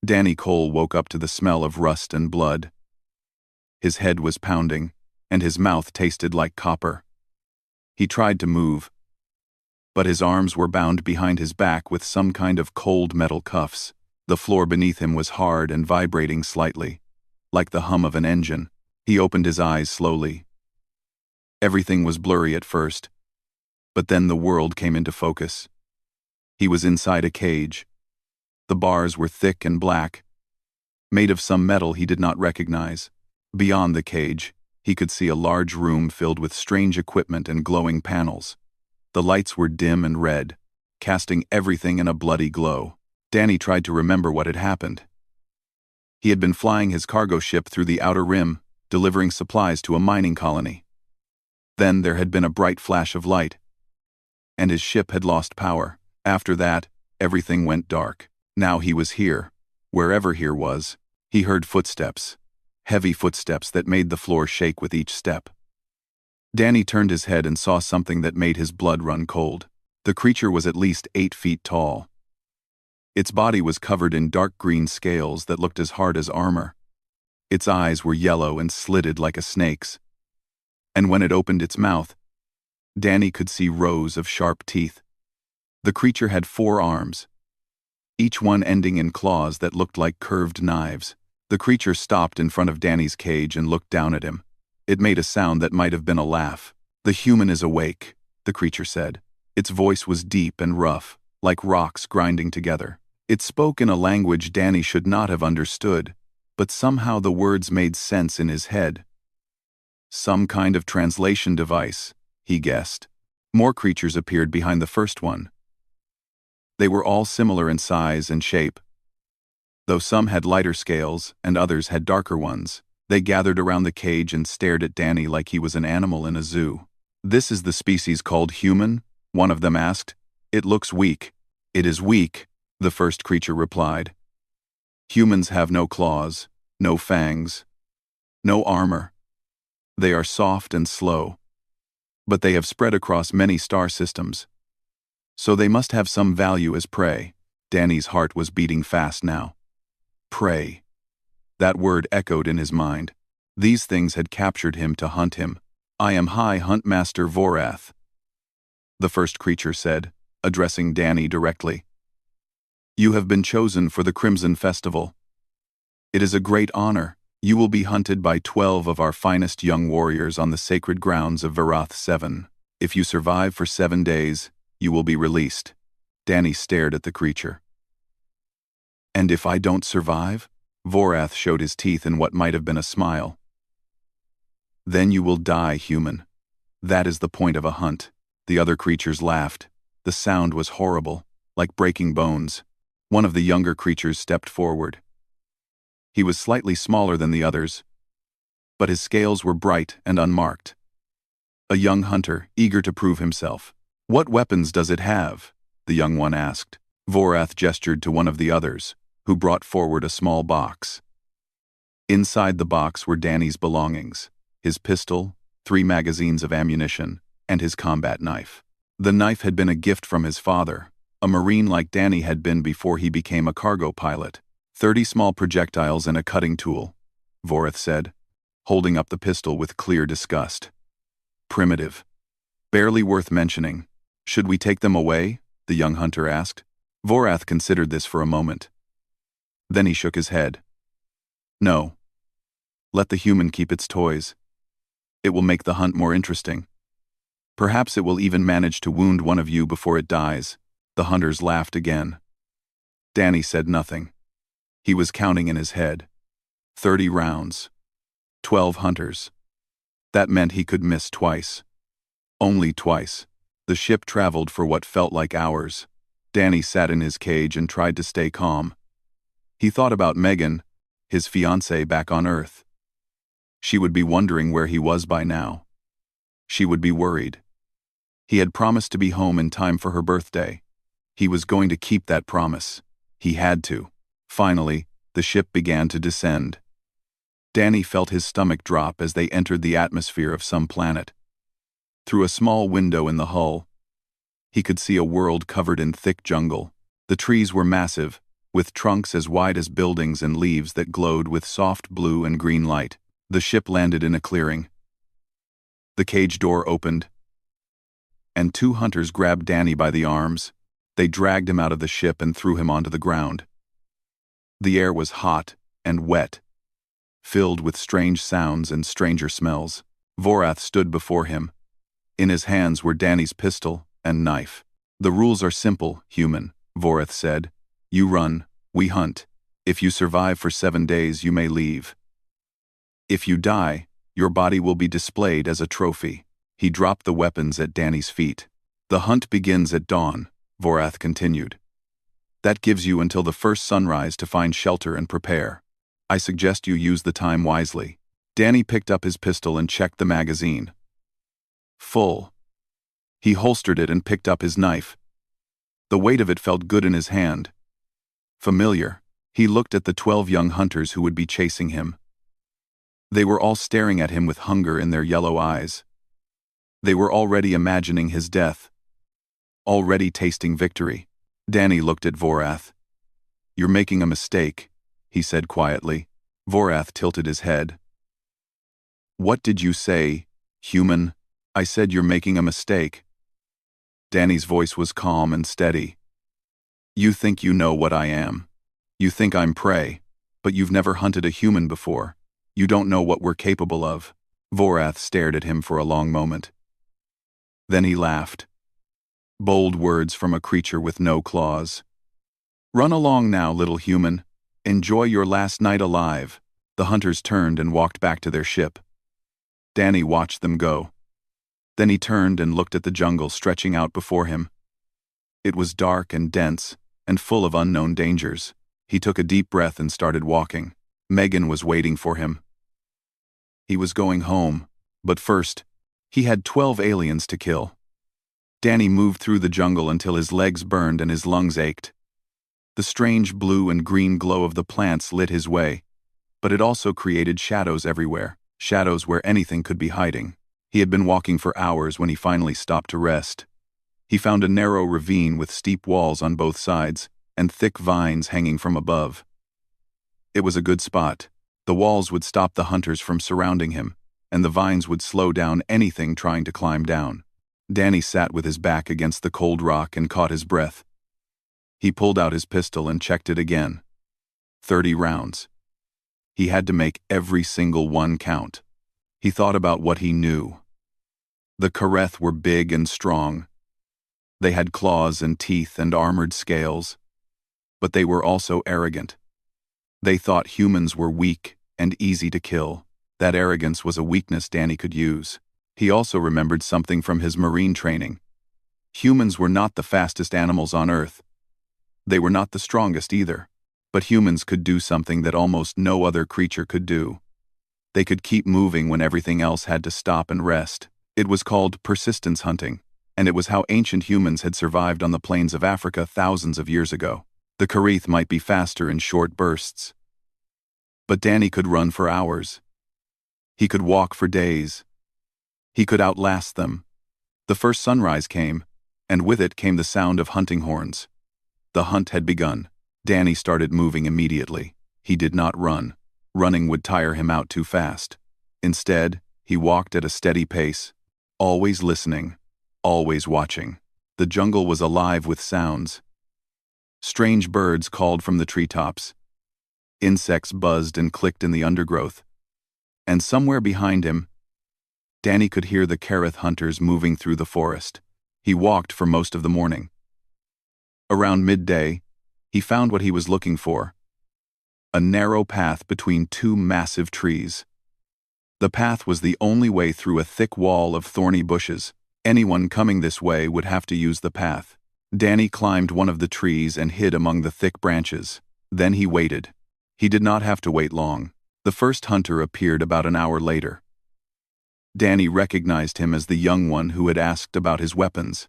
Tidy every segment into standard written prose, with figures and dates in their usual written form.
Danny Cole woke up to the smell of rust and blood. His head was pounding, and his mouth tasted like copper. He tried to move, but his arms were bound behind his back with some kind of cold metal cuffs. The floor beneath him was hard and vibrating slightly, like the hum of an engine. He opened his eyes slowly. Everything was blurry at first, but then the world came into focus. He was inside a cage. The bars were thick and black, made of some metal he did not recognize. Beyond the cage, he could see a large room filled with strange equipment and glowing panels. The lights were dim and red, casting everything in a bloody glow. Danny tried to remember what had happened. He had been flying his cargo ship through the outer rim, delivering supplies to a mining colony. Then there had been a bright flash of light, and his ship had lost power. After that, everything went dark. Now he was here, wherever here was. He heard footsteps, heavy footsteps that made the floor shake with each step. Danny turned his head and saw something that made his blood run cold. The creature was at least 8 feet tall. Its body was covered in dark green scales that looked as hard as armor. Its eyes were yellow and slitted like a snake's. And when it opened its mouth, Danny could see rows of sharp teeth. The creature had 4 arms, each one ending in claws that looked like curved knives. The creature stopped in front of Danny's cage and looked down at him. It made a sound that might have been a laugh. "The human is awake," the creature said. Its voice was deep and rough, like rocks grinding together. It spoke in a language Danny should not have understood, but somehow the words made sense in his head. Some kind of translation device, he guessed. More creatures appeared behind the first one. They were all similar in size and shape, though some had lighter scales and others had darker ones. They gathered around the cage and stared at Danny like he was an animal in a zoo. "This is the species called human?" one of them asked. "It looks weak." "It is weak," the first creature replied. "Humans have no claws, no fangs, no armor. They are soft and slow, but they have spread across many star systems. So they must have some value as prey." Danny's heart was beating fast now. Prey. That word echoed in his mind. These things had captured him to hunt him. "I am High Hunt Master Vorath," the first creature said, addressing Danny directly. "You have been chosen for the Crimson Festival. It is a great honor. You will be hunted by 12 of our finest young warriors on the sacred grounds of Vorath 7. If you survive for 7 days, you will be released." Danny stared at the creature. "And if I don't survive?" Vorath showed his teeth in what might have been a smile. "Then you will die, human. That is the point of a hunt." The other creatures laughed. The sound was horrible, like breaking bones. One of the younger creatures stepped forward. He was slightly smaller than the others, but his scales were bright and unmarked. A young hunter, eager to prove himself. "What weapons does it have?" the young one asked. Vorath gestured to one of the others, who brought forward a small box. Inside the box were Danny's belongings: his pistol, 3 magazines of ammunition, and his combat knife. The knife had been a gift from his father, a Marine like Danny had been before he became a cargo pilot. 30 small projectiles and a cutting tool, Vorath said, holding up the pistol with clear disgust. "Primitive. Barely worth mentioning. Should we take them away?" the young hunter asked. Vorath considered this for a moment. Then he shook his head. "No. Let the human keep its toys. It will make the hunt more interesting. Perhaps it will even manage to wound one of you before it dies." The hunters laughed again. Danny said nothing. He was counting in his head. 30 rounds. 12 hunters. That meant he could miss twice. Only twice. The ship traveled for what felt like hours. Danny sat in his cage and tried to stay calm. He thought about Megan, his fiancée back on Earth. She would be wondering where he was by now. She would be worried. He had promised to be home in time for her birthday. He was going to keep that promise. He had to. Finally, the ship began to descend. Danny felt his stomach drop as they entered the atmosphere of some planet. Through a small window in the hull, he could see a world covered in thick jungle. The trees were massive, with trunks as wide as buildings and leaves that glowed with soft blue and green light. The ship landed in a clearing. The cage door opened, and 2 hunters grabbed Danny by the arms. They dragged him out of the ship and threw him onto the ground. The air was hot and wet, filled with strange sounds and stranger smells. Vorath stood before him. In his hands were Danny's pistol and knife. "The rules are simple, human," Vorath said. "You run, we hunt. If you survive for 7 days, you may leave. If you die, your body will be displayed as a trophy." He dropped the weapons at Danny's feet. "The hunt begins at dawn," Vorath continued. "That gives you until the first sunrise to find shelter and prepare. I suggest you use the time wisely." Danny picked up his pistol and checked the magazine. Full. He holstered it and picked up his knife. The weight of it felt good in his hand. Familiar. He looked at the 12 young hunters who would be chasing him. They were all staring at him with hunger in their yellow eyes. They were already imagining his death, already tasting victory. Danny looked at Vorath. "You're making a mistake," he said quietly. Vorath tilted his head. "What did you say, human?" "I said you're making a mistake." Danny's voice was calm and steady. "You think you know what I am. You think I'm prey, but you've never hunted a human before. You don't know what we're capable of." Vorath stared at him for a long moment. Then he laughed. Bold words from a creature with no claws. "Run along now, little human. Enjoy your last night alive." The hunters turned and walked back to their ship. Danny watched them go. Then he turned and looked at the jungle stretching out before him. It was dark and dense, and full of unknown dangers. He took a deep breath and started walking. Megan was waiting for him. He was going home, but first, he had 12 aliens to kill. Danny moved through the jungle until his legs burned and his lungs ached. The strange blue and green glow of the plants lit his way, but it also created shadows everywhere, shadows where anything could be hiding. He had been walking for hours when he finally stopped to rest. He found a narrow ravine with steep walls on both sides and thick vines hanging from above. It was a good spot. The walls would stop the hunters from surrounding him, and the vines would slow down anything trying to climb down. Danny sat with his back against the cold rock and caught his breath. He pulled out his pistol and checked it again. 30 rounds. He had to make every single one count. He thought about what he knew. The Kareth were big and strong. They had claws and teeth and armored scales. But they were also arrogant. They thought humans were weak and easy to kill. That arrogance was a weakness Danny could use. He also remembered something from his marine training. Humans were not the fastest animals on Earth. They were not the strongest either. But humans could do something that almost no other creature could do. They could keep moving when everything else had to stop and rest. It was called persistence hunting, and it was how ancient humans had survived on the plains of Africa thousands of years ago. The Kareth might be faster in short bursts, but Danny could run for hours. He could walk for days. He could outlast them. The first sunrise came, and with it came the sound of hunting horns. The hunt had begun. Danny started moving immediately. He did not run. Running would tire him out too fast. Instead, he walked at a steady pace, always listening, always watching. The jungle was alive with sounds. Strange birds called from the treetops. Insects buzzed and clicked in the undergrowth. And somewhere behind him, Danny could hear the Kareth hunters moving through the forest. He walked for most of the morning. Around midday, he found what he was looking for. A narrow path between 2 massive trees. The path was the only way through a thick wall of thorny bushes. Anyone coming this way would have to use the path. Danny climbed one of the trees and hid among the thick branches. Then he waited. He did not have to wait long. The first hunter appeared about an hour later. Danny recognized him as the young one who had asked about his weapons.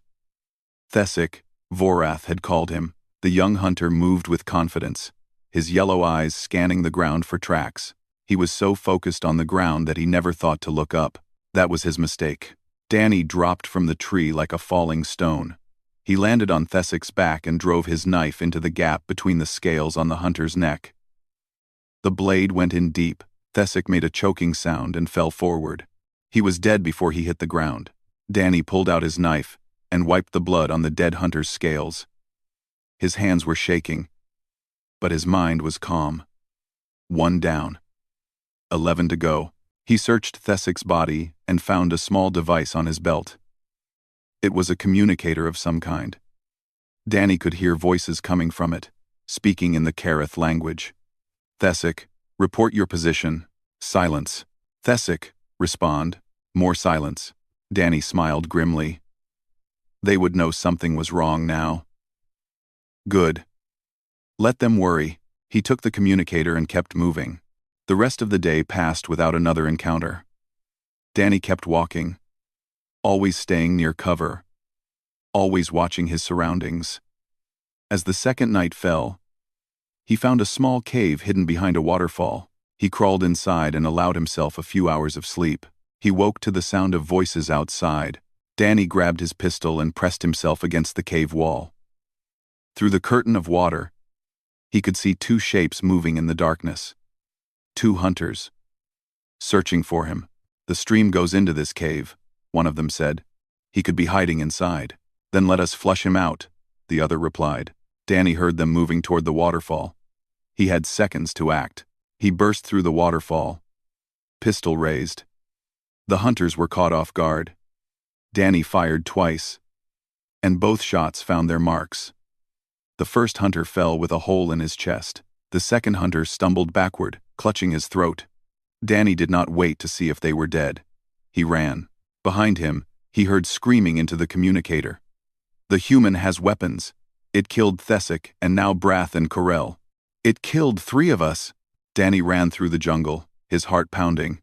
Thesic, Vorath had called him. The young hunter moved with confidence, his yellow eyes scanning the ground for tracks. He was so focused on the ground that he never thought to look up. That was his mistake. Danny dropped from the tree like a falling stone. He landed on Thesic's back and drove his knife into the gap between the scales on the hunter's neck. The blade went in deep. Thesic made a choking sound and fell forward. He was dead before he hit the ground. Danny pulled out his knife and wiped the blood on the dead hunter's scales. His hands were shaking, but his mind was calm. 1 down. 11 to go. He searched Thesic's body and found a small device on his belt. It was a communicator of some kind. Danny could hear voices coming from it, speaking in the Kareth language. Thesic, report your position. Silence. Thesic, respond. More silence. Danny smiled grimly. They would know something was wrong now. Good. Let them worry. He took the communicator and kept moving. The rest of the day passed without another encounter. Danny kept walking, always staying near cover, always watching his surroundings. As the second night fell, he found a small cave hidden behind a waterfall. He crawled inside and allowed himself a few hours of sleep. He woke to the sound of voices outside. Danny grabbed his pistol and pressed himself against the cave wall. Through the curtain of water, he could see 2 shapes moving in the darkness. 2 hunters, searching for him. The stream goes into this cave, one of them said. He could be hiding inside. Then let us flush him out, the other replied. Danny heard them moving toward the waterfall. He had seconds to act. He burst through the waterfall, pistol raised. The hunters were caught off guard. Danny fired twice, and both shots found their marks. The first hunter fell with a hole in his chest. The second hunter stumbled backward, clutching his throat. Danny did not wait to see if they were dead. He ran. Behind him, he heard screaming into the communicator. The human has weapons. It killed Thesic and now Brath and Corell. It killed 3 of us. Danny ran through the jungle, his heart pounding.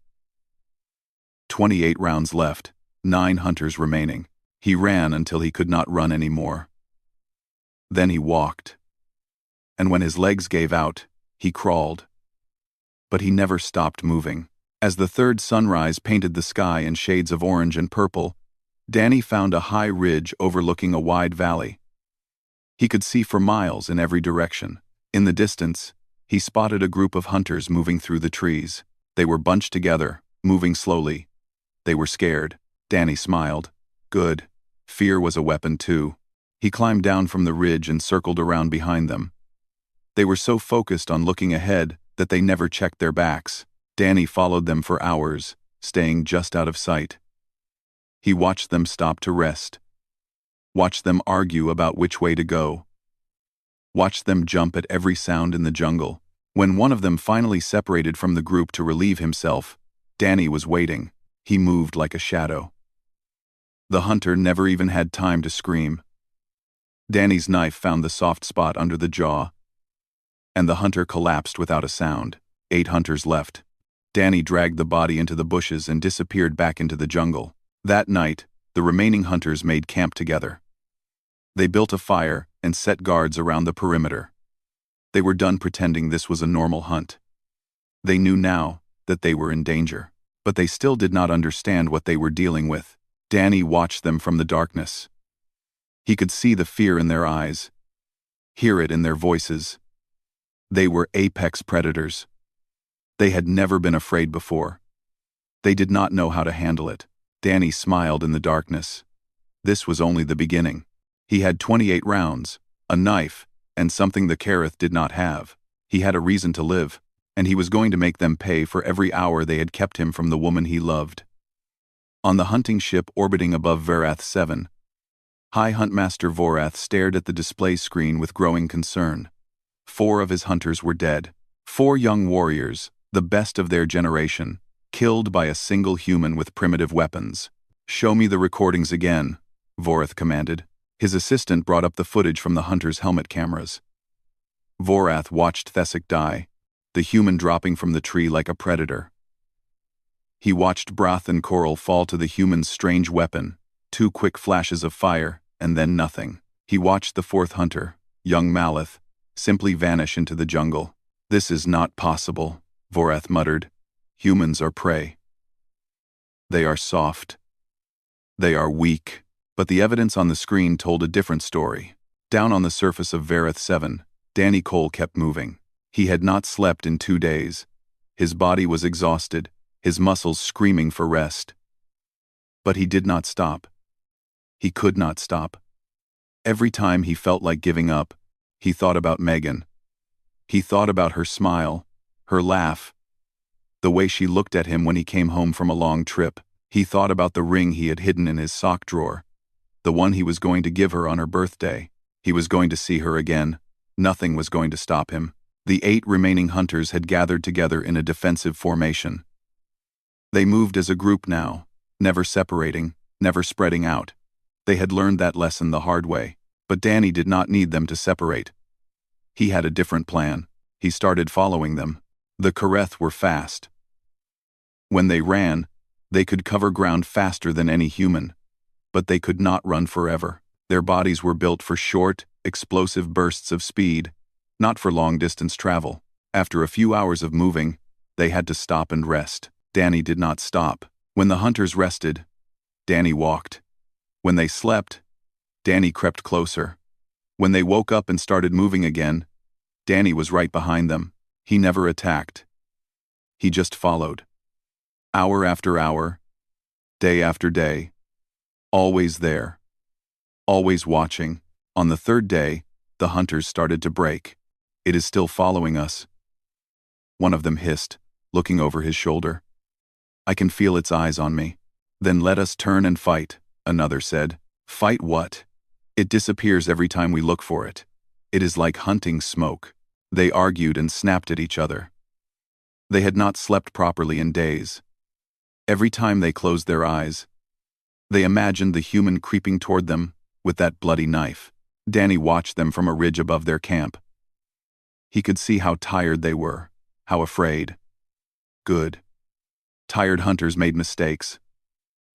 28 rounds left, 9 hunters remaining. He ran until he could not run anymore. Then he walked. And when his legs gave out, he crawled. But he never stopped moving. As the third sunrise painted the sky in shades of orange and purple, Danny found a high ridge overlooking a wide valley. He could see for miles in every direction. In the distance, he spotted a group of hunters moving through the trees. They were bunched together, moving slowly. They were scared. Danny smiled. Good. Fear was a weapon too. He climbed down from the ridge and circled around behind them. They were so focused on looking ahead that they never checked their backs. Danny followed them for hours, staying just out of sight. He watched them stop to rest. Watched them argue about which way to go. Watched them jump at every sound in the jungle. When one of them finally separated from the group to relieve himself, Danny was waiting. He moved like a shadow. The hunter never even had time to scream. Danny's knife found the soft spot under the jaw, and the hunter collapsed without a sound. 8 hunters left. Danny dragged the body into the bushes and disappeared back into the jungle. That night, the remaining hunters made camp together. They built a fire and set guards around the perimeter. They were done pretending this was a normal hunt. They knew now that they were in danger, but they still did not understand what they were dealing with. Danny watched them from the darkness. He could see the fear in their eyes, hear it in their voices. They were apex predators. They had never been afraid before. They did not know how to handle it. Danny smiled in the darkness. This was only the beginning. He had 28 rounds, a knife, and something the Kareth did not have. He had a reason to live, and he was going to make them pay for every hour they had kept him from the woman he loved. On the hunting ship orbiting above Verath 7, High Huntmaster Vorath stared at the display screen with growing concern. 4 of his hunters were dead. 4 young warriors, the best of their generation, killed by a single human with primitive weapons. Show me the recordings again, Vorath commanded. His assistant brought up the footage from the hunters' helmet cameras. Vorath watched Thesic die, the human dropping from the tree like a predator. He watched Brath and Coral fall to the human's strange weapon, 2 quick flashes of fire, and then nothing. He watched the 4th hunter, young Malith, simply vanish into the jungle. This is not possible, Vorath muttered. Humans are prey. They are soft. They are weak. But the evidence on the screen told a different story. Down on the surface of Vareth 7, Danny Cole kept moving. He had not slept in 2 days. His body was exhausted, his muscles screaming for rest. But he did not stop. He could not stop. Every time he felt like giving up, he thought about Megan. He thought about her smile, her laugh, the way she looked at him when he came home from a long trip. He thought about the ring he had hidden in his sock drawer, the one he was going to give her on her birthday. He was going to see her again. Nothing was going to stop him. The 8 remaining hunters had gathered together in a defensive formation. They moved as a group now, never separating, never spreading out. They had learned that lesson the hard way, but Danny did not need them to separate. He had a different plan. He started following them. The Kareth were fast. When they ran, they could cover ground faster than any human, but they could not run forever. Their bodies were built for short, explosive bursts of speed, not for long-distance travel. After a few hours of moving, they had to stop and rest. Danny did not stop. When the hunters rested, Danny walked. When they slept, Danny crept closer. When they woke up and started moving again, Danny was right behind them. He never attacked. He just followed. Hour after hour, day after day, always there, always watching. On the 3rd day, the hunters started to break. "It is still following us," one of them hissed, looking over his shoulder. "I can feel its eyes on me." "Then let us turn and fight," another said. "Fight what? It disappears every time we look for it. It is like hunting smoke." They argued and snapped at each other. They had not slept properly in days. Every time they closed their eyes, they imagined the human creeping toward them with that bloody knife. Danny watched them from a ridge above their camp. He could see how tired they were, how afraid. Good. Tired hunters made mistakes.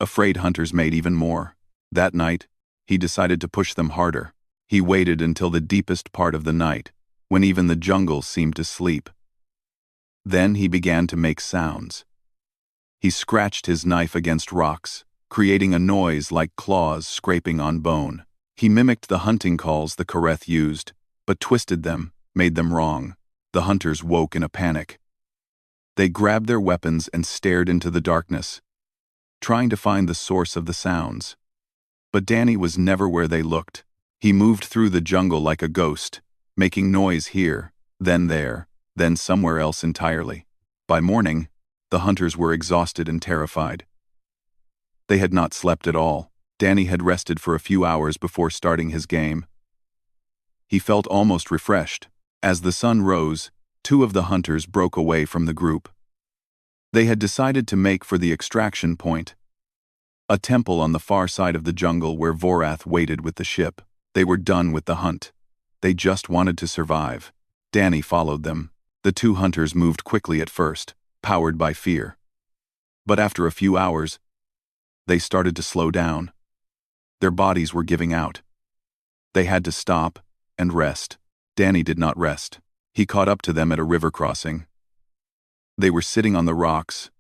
Afraid hunters made even more. That night, he decided to push them harder. He waited until the deepest part of the night, when even the jungle seemed to sleep. Then he began to make sounds. He scratched his knife against rocks, creating a noise like claws scraping on bone. He mimicked the hunting calls the Kareth used, but twisted them, made them wrong. The hunters woke in a panic. They grabbed their weapons and stared into the darkness, trying to find the source of the sounds. But Danny was never where they looked. He moved through the jungle like a ghost, making noise here, then there, then somewhere else entirely. By morning, the hunters were exhausted and terrified. They had not slept at all. Danny had rested for a few hours before starting his game. He felt almost refreshed. As the sun rose, 2 of the hunters broke away from the group. They had decided to make for the extraction point, a temple on the far side of the jungle where Vorath waited with the ship. They were done with the hunt. They just wanted to survive. Danny followed them. The 2 hunters moved quickly at first, powered by fear. But after a few hours, they started to slow down. Their bodies were giving out. They had to stop and rest. Danny did not rest. He caught up to them at a river crossing. They were sitting on the rocks,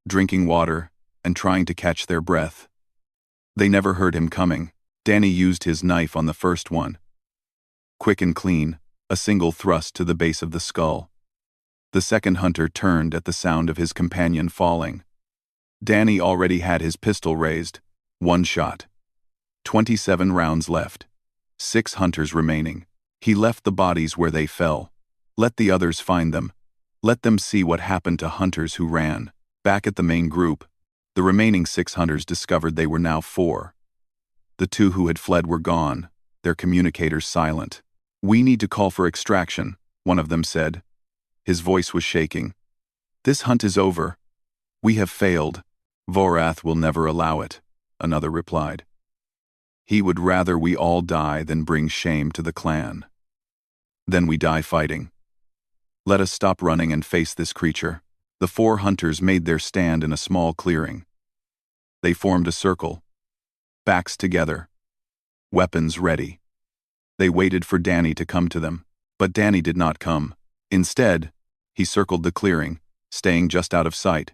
drinking water, and trying to catch their breath. They never heard him coming. Danny used his knife on the first one. Quick and clean, a single thrust to the base of the skull. The second hunter turned at the sound of his companion falling. Danny already had his pistol raised. 1 shot. 27 rounds left. 6 hunters remaining. He left the bodies where they fell. Let the others find them. Let them see what happened to hunters who ran. Back at the main group, the remaining 6 hunters discovered they were now 4. The 2 who had fled were gone, their communicators silent. "We need to call for extraction," one of them said. His voice was shaking. "This hunt is over. We have failed. Vorath will never allow it," another replied. "He would rather we all die than bring shame to the clan. Then we die fighting. Let us stop running and face this creature." The 4 hunters made their stand in a small clearing. They formed a circle, backs together, weapons ready. They waited for Danny to come to them, but Danny did not come. Instead, he circled the clearing, staying just out of sight.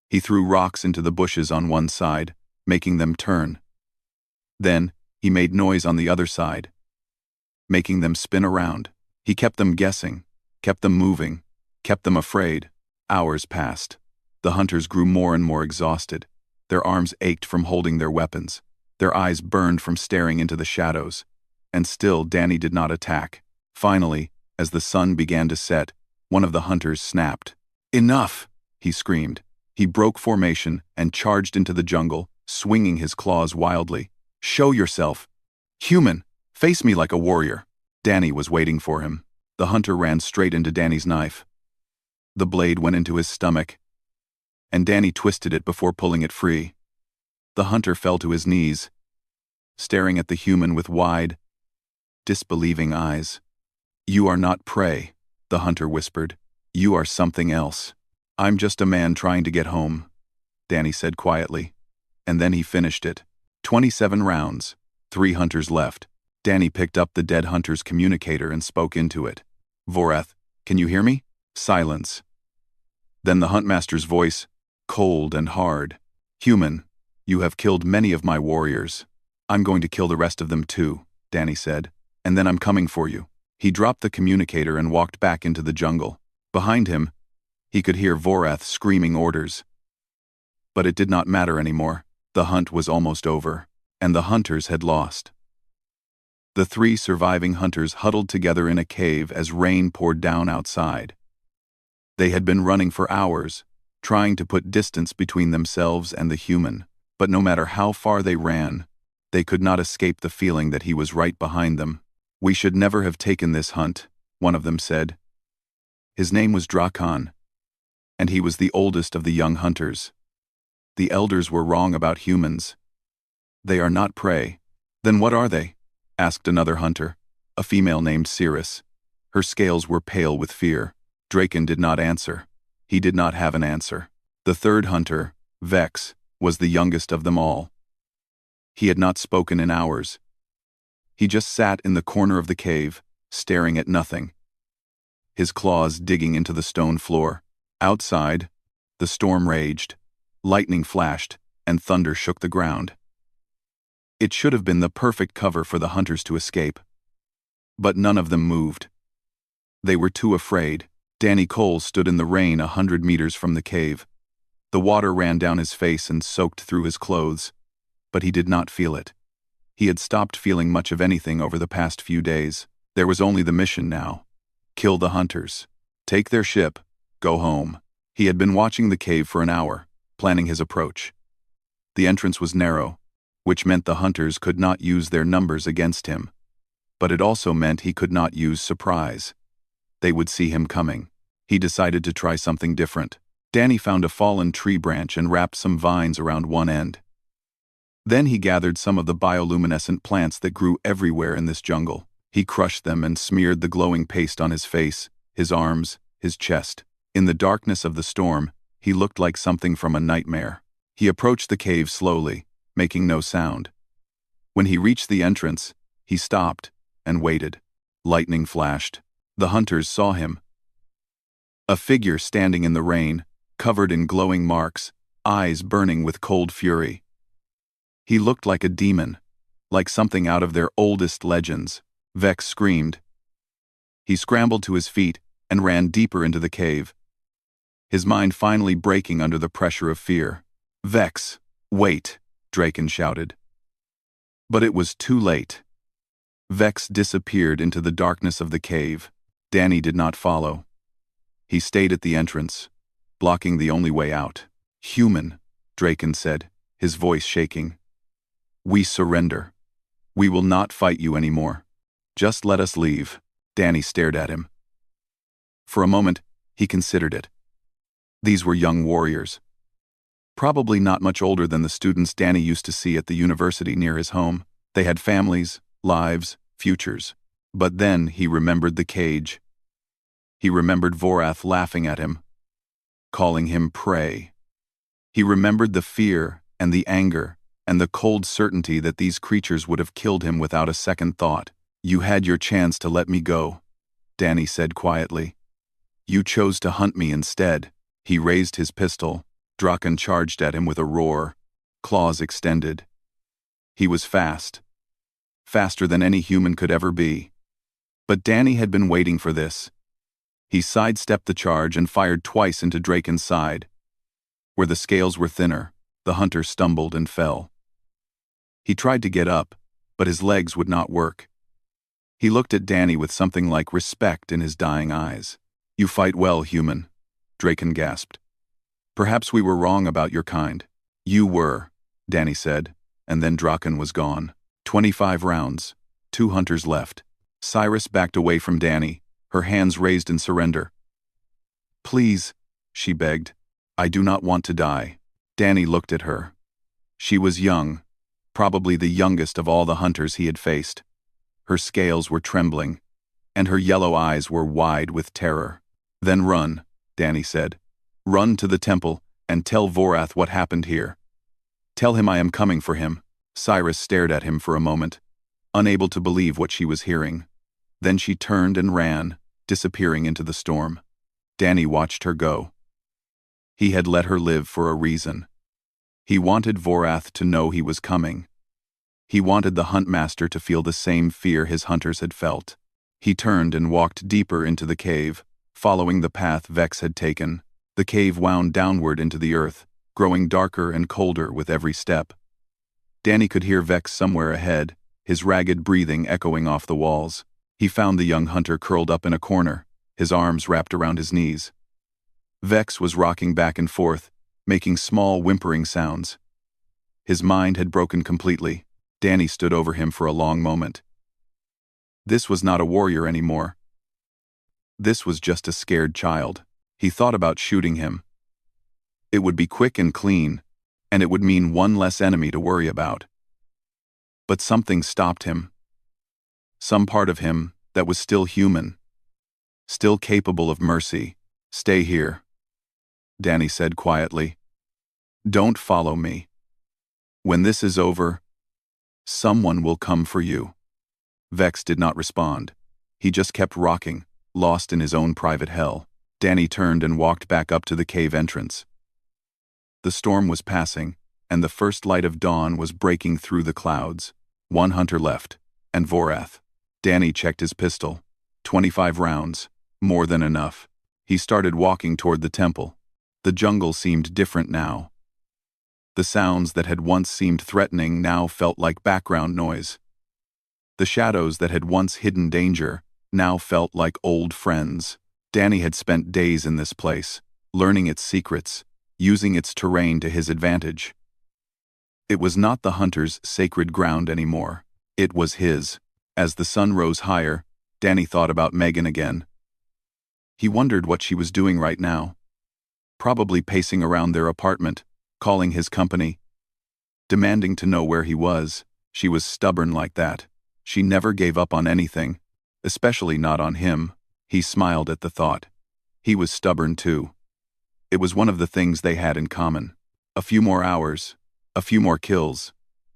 He threw rocks into the bushes on one side, making them turn. Then, he made noise on the other side, making them spin around. He kept them guessing, kept them moving, kept them afraid. Hours passed. The hunters grew more and more exhausted. Their arms ached from holding their weapons. Their eyes burned from staring into the shadows. And still Danny did not attack. Finally, as the sun began to set, one of the hunters snapped. "Enough!" he screamed. He broke formation and charged into the jungle, swinging his claws wildly. "Show yourself! Human, face me like a warrior!" Danny was waiting for him. The hunter ran straight into Danny's knife. The blade went into his stomach, and Danny twisted it before pulling it free. The hunter fell to his knees, staring at the human with wide, disbelieving eyes. "You are not prey," the hunter whispered. "You are something else." "I'm just a man trying to get home," Danny said quietly. And then he finished it. 27 rounds, 3 hunters left. Danny picked up the dead hunter's communicator and spoke into it. "Vorath, can you hear me?" Silence. Then the huntmaster's voice, cold and hard. "Human, you have killed many of my warriors. I'm going to kill the rest of them too," Danny said. "And then I'm coming for you." He dropped the communicator and walked back into the jungle. Behind him, he could hear Vorath screaming orders. But it did not matter anymore. The hunt was almost over, and the hunters had lost. The 3 surviving hunters huddled together in a cave as rain poured down outside. They had been running for hours, trying to put distance between themselves and the human, but no matter how far they ran, they could not escape the feeling that he was right behind them. "We should never have taken this hunt," one of them said. His name was Drakan, and he was the oldest of the young hunters. "The elders were wrong about humans. They are not prey." "Then what are they?" asked another hunter, a female named Cirrus. Her scales were pale with fear. Draken did not answer. He did not have an answer. The third hunter, Vex, was the youngest of them all. He had not spoken in hours. He just sat in the corner of the cave, staring at nothing, his claws digging into the stone floor. Outside, the storm raged, lightning flashed, and thunder shook the ground. It should have been the perfect cover for the hunters to escape. But none of them moved. They were too afraid. Danny Cole stood in the rain 100 meters from the cave. The water ran down his face and soaked through his clothes, but he did not feel it. He had stopped feeling much of anything over the past few days. There was only the mission now. Kill the hunters. Take their ship. Go home. He had been watching the cave for an hour, planning his approach. The entrance was narrow, which meant the hunters could not use their numbers against him. But it also meant he could not use surprise. They would see him coming. He decided to try something different. Danny found a fallen tree branch and wrapped some vines around one end. Then he gathered some of the bioluminescent plants that grew everywhere in this jungle. He crushed them and smeared the glowing paste on his face, his arms, his chest. In the darkness of the storm, he looked like something from a nightmare. He approached the cave slowly, making no sound. When he reached the entrance, he stopped and waited. Lightning flashed. The hunters saw him. A figure standing in the rain, covered in glowing marks, eyes burning with cold fury. He looked like a demon, like something out of their oldest legends. Vex screamed. He scrambled to his feet and ran deeper into the cave, his mind finally breaking under the pressure of fear. "Vex, wait," Draken shouted. But it was too late. Vex disappeared into the darkness of the cave. Danny did not follow. He stayed at the entrance, blocking the only way out. "Human," Draken said, his voice shaking. "We surrender. We will not fight you anymore. Just let us leave." Danny stared at him. For a moment, he considered it. These were young warriors, probably not much older than the students Danny used to see at the university near his home. They had families, lives, futures. But then he remembered the cage. He remembered Vorath laughing at him, calling him prey. He remembered the fear and the anger and the cold certainty that these creatures would have killed him without a second thought. "You had your chance to let me go," Danny said quietly. "You chose to hunt me instead." He raised his pistol. Draken charged at him with a roar, claws extended. He was fast. Faster than any human could ever be. But Danny had been waiting for this. He sidestepped the charge and fired twice into Draken's side. Where the scales were thinner, the hunter stumbled and fell. He tried to get up, but his legs would not work. He looked at Danny with something like respect in his dying eyes. "You fight well, human," Draken gasped. "Perhaps we were wrong about your kind." "You were," Danny said, and then Draken was gone. 25 rounds, 2 hunters left. Cyrus backed away from Danny, her hands raised in surrender. "Please," she begged. "I do not want to die." Danny looked at her. She was young, probably the youngest of all the hunters he had faced. Her scales were trembling, and her yellow eyes were wide with terror. "Then run," Danny said. "Run to the temple and tell Vorath what happened here. Tell him I am coming for him." Cyrus stared at him for a moment, unable to believe what she was hearing. Then she turned and ran, disappearing into the storm. Danny watched her go. He had let her live for a reason. He wanted Vorath to know he was coming. He wanted the Huntmaster to feel the same fear his hunters had felt. He turned and walked deeper into the cave, following the path Vex had taken. The cave wound downward into the earth, growing darker and colder with every step. Danny could hear Vex somewhere ahead, his ragged breathing echoing off the walls. He found the young hunter curled up in a corner, his arms wrapped around his knees. Vex was rocking back and forth, making small whimpering sounds. His mind had broken completely. Danny stood over him for a long moment. This was not a warrior anymore. This was just a scared child. He thought about shooting him. It would be quick and clean, and it would mean one less enemy to worry about. But something stopped him. Some part of him that was still human, still capable of mercy. "Stay here," Danny said quietly. "Don't follow me. When this is over, someone will come for you." Vex did not respond. He just kept rocking, lost in his own private hell. Danny turned and walked back up to the cave entrance. The storm was passing, and the first light of dawn was breaking through the clouds. 1 hunter left, and Vorath. Danny checked his pistol. 25 rounds, more than enough. He started walking toward the temple. The jungle seemed different now. The sounds that had once seemed threatening now felt like background noise. The shadows that had once hidden danger now felt like old friends. Danny had spent days in this place, learning its secrets, using its terrain to his advantage. It was not the hunter's sacred ground anymore. It was his. As the sun rose higher, Danny thought about Megan again. He wondered what she was doing right now. Probably pacing around their apartment, calling his company, demanding to know where he was. She was stubborn like that. She never gave up on anything, especially not on him. He smiled at the thought. He was stubborn too. It was one of the things they had in common. A few more hours, a few more kills,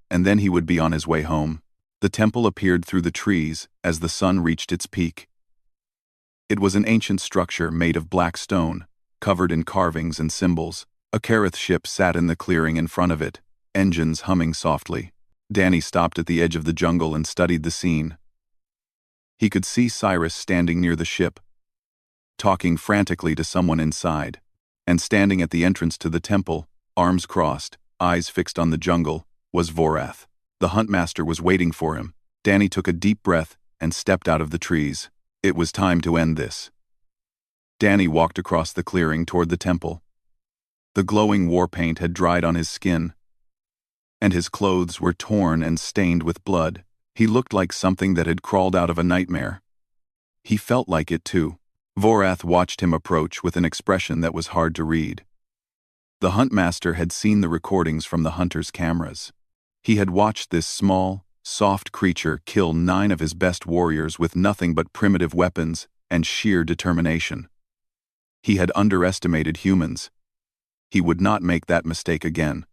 and then he would be on his way home. The temple appeared through the trees as the sun reached its peak. It was an ancient structure made of black stone, covered in carvings and symbols. A Kareth ship sat in the clearing in front of it, engines humming softly. Danny stopped at the edge of the jungle and studied the scene. He could see Cyrus standing near the ship, talking frantically to someone inside. And standing at the entrance to the temple, arms crossed, eyes fixed on the jungle, was Vorath. The Huntmaster was waiting for him. Danny took a deep breath and stepped out of the trees. It was time to end this. Danny walked across the clearing toward the temple. The glowing war paint had dried on his skin, and his clothes were torn and stained with blood. He looked like something that had crawled out of a nightmare. He felt like it too. Vorath watched him approach with an expression that was hard to read. The Huntmaster had seen the recordings from the hunter's cameras. He had watched this small, soft creature kill 9 of his best warriors with nothing but primitive weapons and sheer determination. He had underestimated humans. He would not make that mistake again.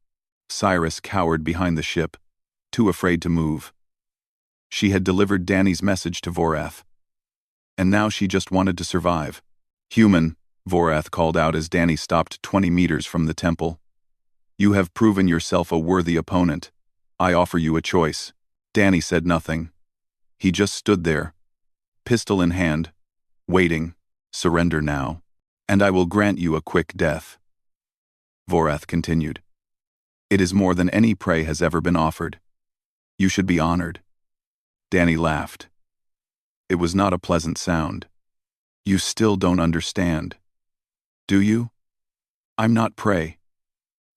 Cyrus cowered behind the ship, too afraid to move. She had delivered Danny's message to Vorath. And now she just wanted to survive. "Human," Vorath called out as Danny stopped 20 meters from the temple. "You have proven yourself a worthy opponent. I offer you a choice. Danny said nothing. He just stood there, pistol in hand, waiting. Surrender now, and I will grant you a quick death. Vorath continued. It is more than any prey has ever been offered. You should be honored. Danny laughed. It was not a pleasant sound. You still don't understand. Do you? I'm not prey.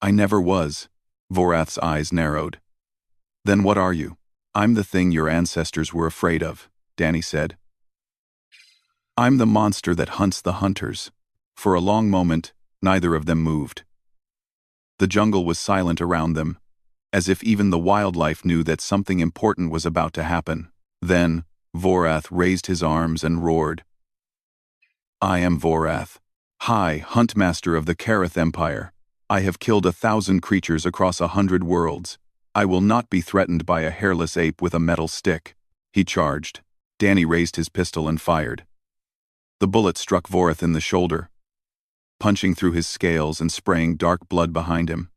I never was. Vorath's eyes narrowed. Then what are you? I'm the thing your ancestors were afraid of, Danny said. I'm the monster that hunts the hunters. For a long moment, neither of them moved. The jungle was silent around them, as if even the wildlife knew that something important was about to happen. Then, Vorath raised his arms and roared. I am Vorath, High Huntmaster of the Kareth Empire. I have killed 1,000 creatures across 100 worlds. I will not be threatened by a hairless ape with a metal stick. He charged. Danny raised his pistol and fired. The bullet struck Vorath in the shoulder, punching through his scales and spraying dark blood behind him.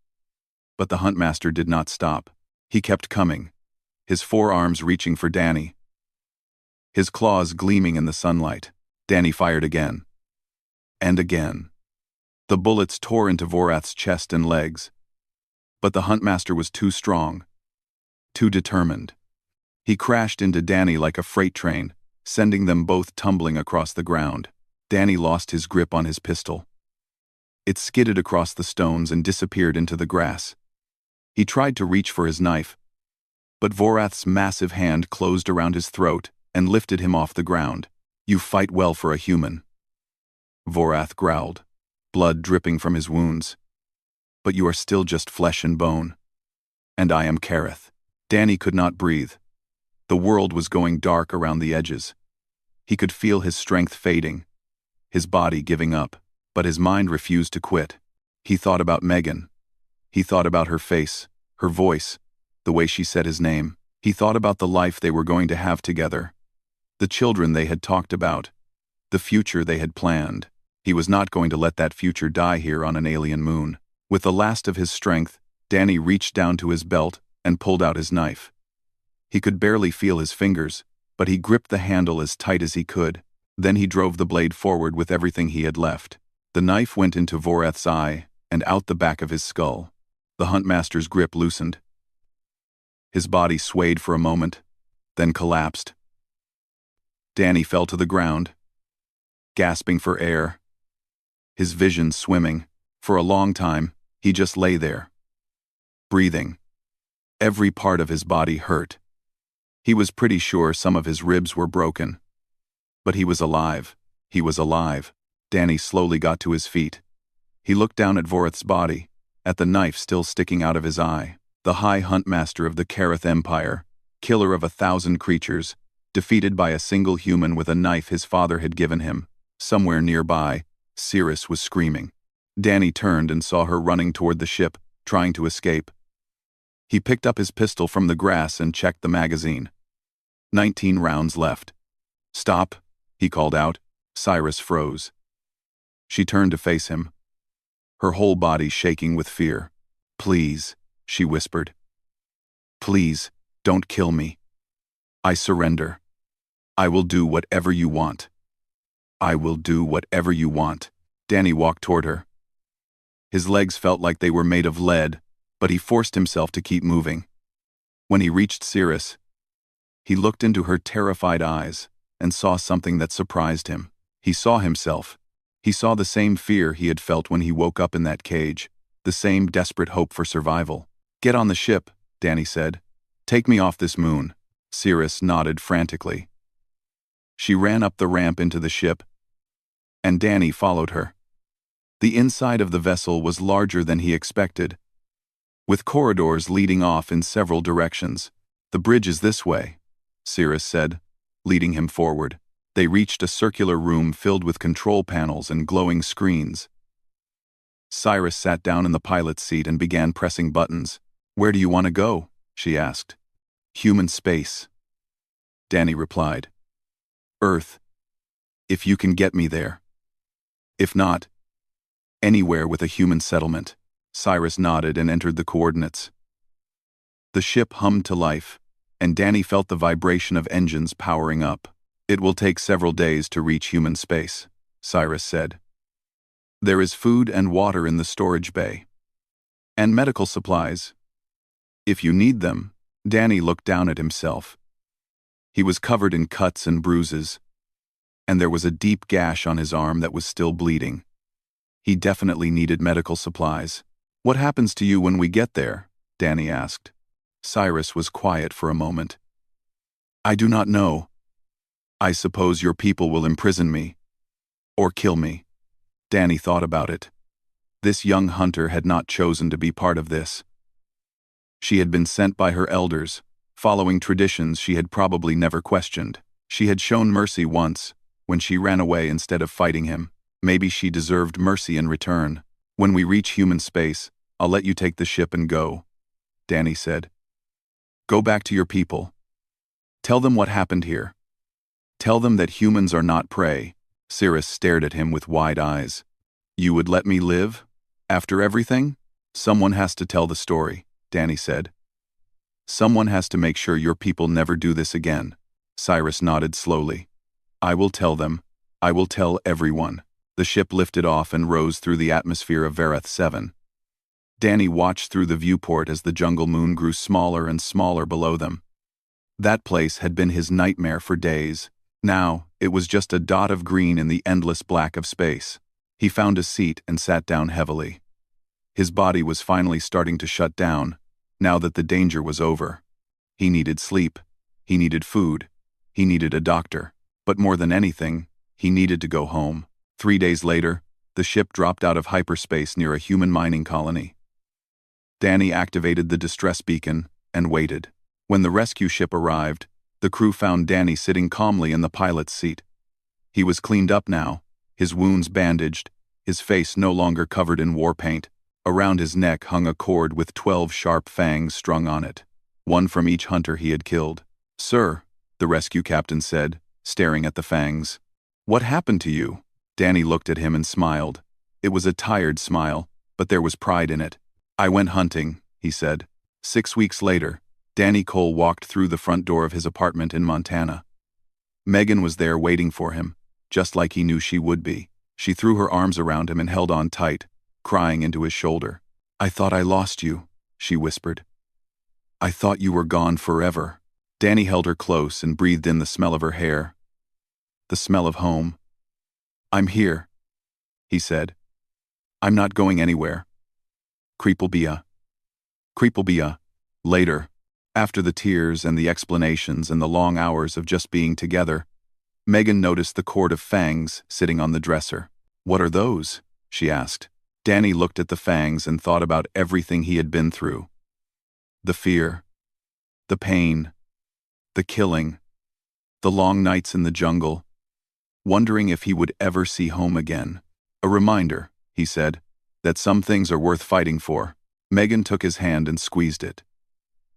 But the Huntmaster did not stop. He kept coming, his forearms reaching for Danny, his claws gleaming in the sunlight. Danny fired again. And again. The bullets tore into Vorath's chest and legs. But the Huntmaster was too strong, too determined. He crashed into Danny like a freight train, sending them both tumbling across the ground. Danny lost his grip on his pistol. It skidded across the stones and disappeared into the grass. He tried to reach for his knife, but Vorath's massive hand closed around his throat and lifted him off the ground. You fight well for a human. Vorath growled, blood dripping from his wounds. But you are still just flesh and bone. And I am Kareth. Danny could not breathe. The world was going dark around the edges. He could feel his strength fading, his body giving up, but his mind refused to quit. He thought about Megan. He thought about her face, her voice, the way she said his name. He thought about the life they were going to have together, the children they had talked about, the future they had planned. He was not going to let that future die here on an alien moon. With the last of his strength, Danny reached down to his belt and pulled out his knife. He could barely feel his fingers, but he gripped the handle as tight as he could. Then he drove the blade forward with everything he had left. The knife went into Vorath's eye and out the back of his skull. The Huntmaster's grip loosened. His body swayed for a moment, then collapsed. Danny fell to the ground, gasping for air, his vision swimming. For a long time, he just lay there, breathing. Every part of his body hurt. He was pretty sure some of his ribs were broken. But he was alive. He was alive. Danny slowly got to his feet. He looked down at Vorath's body, at the knife still sticking out of his eye. The High Huntmaster of the Kareth Empire, killer of 1,000 creatures, defeated by a single human with a knife his father had given him. Somewhere nearby, Cirrus was screaming. Danny turned and saw her running toward the ship, trying to escape. He picked up his pistol from the grass and checked the magazine. 19 rounds left. Stop, he called out. Cirrus froze. She turned to face him, her whole body shaking with fear. Please, she whispered. Please, don't kill me. I surrender. I will do whatever you want. I will do whatever you want. Danny walked toward her. His legs felt like they were made of lead, but he forced himself to keep moving. When he reached Cirrus, he looked into her terrified eyes and saw something that surprised him. He saw himself. He saw the same fear he had felt when he woke up in that cage, the same desperate hope for survival. Get on the ship, Danny said. Take me off this moon. Cirrus nodded frantically. She ran up the ramp into the ship, and Danny followed her. The inside of the vessel was larger than he expected, with corridors leading off in several directions. The bridge is this way, Cirrus said, leading him forward. They reached a circular room filled with control panels and glowing screens. Cirrus sat down in the pilot's seat and began pressing buttons. Where do you want to go? She asked. Human space, Danny replied. Earth, if you can get me there. If not, anywhere with a human settlement. Cirrus nodded and entered the coordinates. The ship hummed to life, and Danny felt the vibration of engines powering up. "It will take several days to reach human space," Cyrus said. "There is food and water in the storage bay. And medical supplies. If you need them." Danny looked down at himself. He was covered in cuts and bruises, and there was a deep gash on his arm that was still bleeding. He definitely needed medical supplies. "What happens to you when we get there?" Danny asked. Cyrus was quiet for a moment. "I do not know. I suppose your people will imprison me. Or kill me." Danny thought about it. This young hunter had not chosen to be part of this. She had been sent by her elders, following traditions she had probably never questioned. She had shown mercy once, when she ran away instead of fighting him. Maybe she deserved mercy in return. "When we reach human space, I'll let you take the ship and go," Danny said. "Go back to your people. Tell them what happened here. Tell them that humans are not prey." Cyrus stared at him with wide eyes. "You would let me live? After everything?" "Someone has to tell the story," Danny said. "Someone has to make sure your people never do this again." Cyrus nodded slowly. "I will tell them. I will tell everyone." The ship lifted off and rose through the atmosphere of Vareth 7. Danny watched through the viewport as the jungle moon grew smaller and smaller below them. That place had been his nightmare for days. Now, it was just a dot of green in the endless black of space. He found a seat and sat down heavily. His body was finally starting to shut down, now that the danger was over. He needed sleep. He needed food. He needed a doctor. But more than anything, he needed to go home. 3 days later, the ship dropped out of hyperspace near a human mining colony. Danny activated the distress beacon and waited. When the rescue ship arrived, the crew found Danny sitting calmly in the pilot's seat. He was cleaned up now, his wounds bandaged, his face no longer covered in war paint. Around his neck hung a cord with 12 sharp fangs strung on it, one from each hunter he had killed. "Sir," the rescue captain said, staring at the fangs. "What happened to you?" Danny looked at him and smiled. It was a tired smile, but there was pride in it. "I went hunting," he said. 6 weeks later, Danny Cole walked through the front door of his apartment in Montana. Megan was there waiting for him, just like he knew she would be. She threw her arms around him and held on tight, crying into his shoulder. "I thought I lost you," she whispered. "I thought you were gone forever." Danny held her close and breathed in the smell of her hair. The smell of home. "I'm here," he said. "I'm not going anywhere. Creepelbia." Later, after the tears and the explanations and the long hours of just being together, Megan noticed the cord of fangs sitting on the dresser. "What are those?" she asked. Danny looked at the fangs and thought about everything he had been through. The fear, the pain, the killing, the long nights in the jungle, wondering if he would ever see home again. "A reminder," he said, "that some things are worth fighting for." Megan took his hand and squeezed it.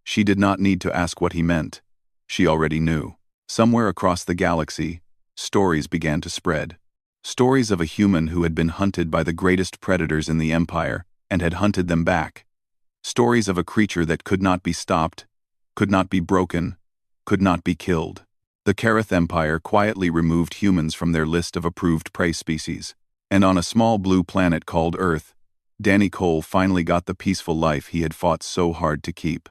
She did not need to ask what he meant. She already knew. Somewhere across the galaxy, stories began to spread. Stories of a human who had been hunted by the greatest predators in the Empire and had hunted them back. Stories of a creature that could not be stopped, could not be broken, could not be killed. The Kareth Empire quietly removed humans from their list of approved prey species. And on a small blue planet called Earth, Danny Cole finally got the peaceful life he had fought so hard to keep.